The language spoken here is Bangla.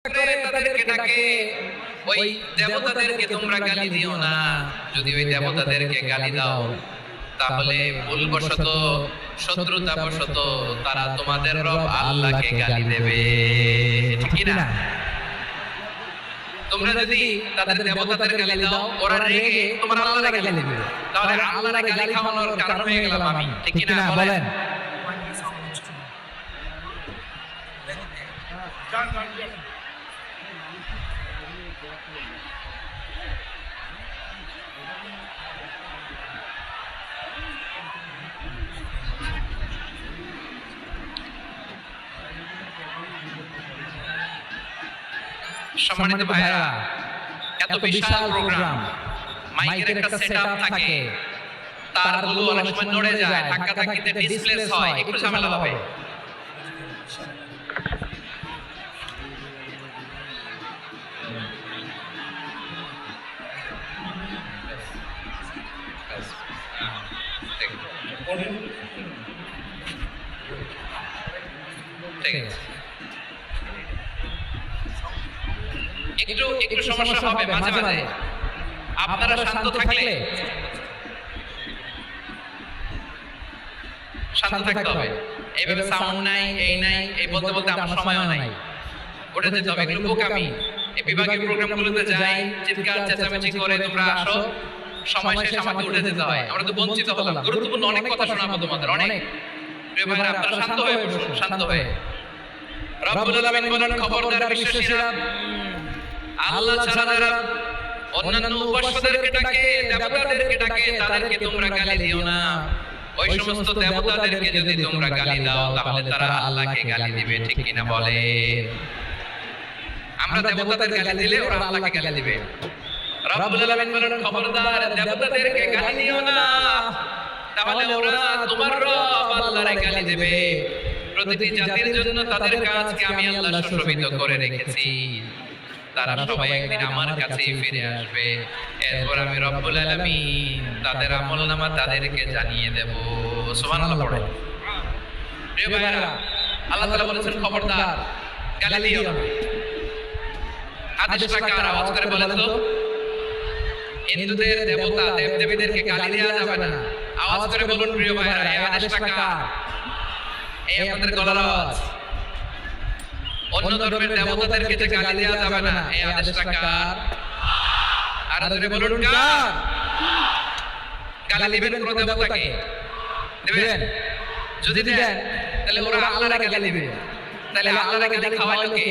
করে তাদেরকে ডাকে, ওই দেবতাদেরকে তোমরা গালি দিও না। যদি ওই দেবতাদেরকে গালি দাও তাহলে ভুলবশত শত্রুতাবশত তারা তোমাদের রব আল্লাহকে গালি দেবে, ঠিক কি না? তোমরা যদি তাদের দেবতাদের গালি দাও, ওরা রেগে তোমার আল্লাহকে গালি দিবে, তাহলে আল্লাহর গালি খাওয়ানোর কারণ হয়ে গেলাম আমি, ঠিক কি না? বলেন। সম্মানিত ভাইরা, এত বিশাল প্রোগ্রাম, মাইকের একটা সেটআপ থাকে, তারগুলো অনেক সময় নড়ে যায়, ধাক্কা ধাক্কিতে ডিসপ্লেস হয়, একটু ঝামেলা হবে। ঠিক আছে, একটু সমস্যা হবে মাঝে মাঝে, আপনারা শান্ত থাকলে, শান্ত থাকতে হবে। এইভাবে সাউন্ড নাই, এই নাই, এই বলতে বলতে আমার সময়ও নাই, উঠে যেতে হবে, এগুলো বোকামি। এই বিভাগীয় প্রোগ্রামগুলোতে যাই, চিৎকার চেঁচামেচি করে তোমরা আসো, সময় শেষে আমাকে উঠে যেতে হয়, আমরা তো বঞ্চিত হলাম। গুরুত্বপূর্ণ অনেক কথা শোনাবো তোমাদের, অনেক। প্রিয় ভাইরা, আপনারা শান্ত হয়ে বসুন, শান্ত হয়ে। রব্বুল আলামিন বলেন, খবরদার বিশ্বাসীরা, আল্লাহ ছাড়া যারা অন্যান্য উপাস্যদেরকে ডাকে, দেবতাদেরকে ডাকে, তাদেরকে তোমরা গালি দিও না। ওই সমস্ত দেবতাদেরকে যদি তোমরা গালি দাও তাহলে তারা আল্লাহকে গালি দিবে, ঠিক কি না? বলে, আমরা দেবতাদেরকে গালি দিলে ওরা আল্লাহকে গালি দিবে। রব্বুল আলামিন বলেন, খবরদার দেবতাদেরকে গালি দিও না, তাহলে ওরা তোমার রব আল্লাহরে গালি দেবে। প্রতিটি জাতির জন্য তাদের কাজকে আমি আল্লাহ সুশোভিত করে রেখেছি, তারা সবাই একদিন আমার কাছেই ফিরে আসবে। এরপর আমি রব্বুল আলামিন তাদের আমলনামা তাদেরকে জানিয়ে দেব। সুবহানাল্লাহ পড়ো। প্রিয় ভাইরা, আল্লাহ তাআলা বলেছেন, খবরদার গালি দিও না। আদেশটা কার? আওয়াজ করে বলেন তো। হিন্দুদের দেবতা দেবদেবীদেরকে গালি দেওয়া যাবে না, আওয়াজ করে বলুন প্রিয় ভাইরা, এই আদেশটা কার? এই আপনাদের গলার আওয়াজ। অন্য ধর্মের দেবতাদেরকে যে গালি দেওয়া যাবে না, এই আদেশটা কার? আর ধরে বলুন কার? গালি দিবেন কোন দেবতাকে? দিবেন? যদি দেন তাহলে ওরা আল্লাহকে গালি দিবে, তাহলে আল্লাহকে গালি খাওয়াইলো কে?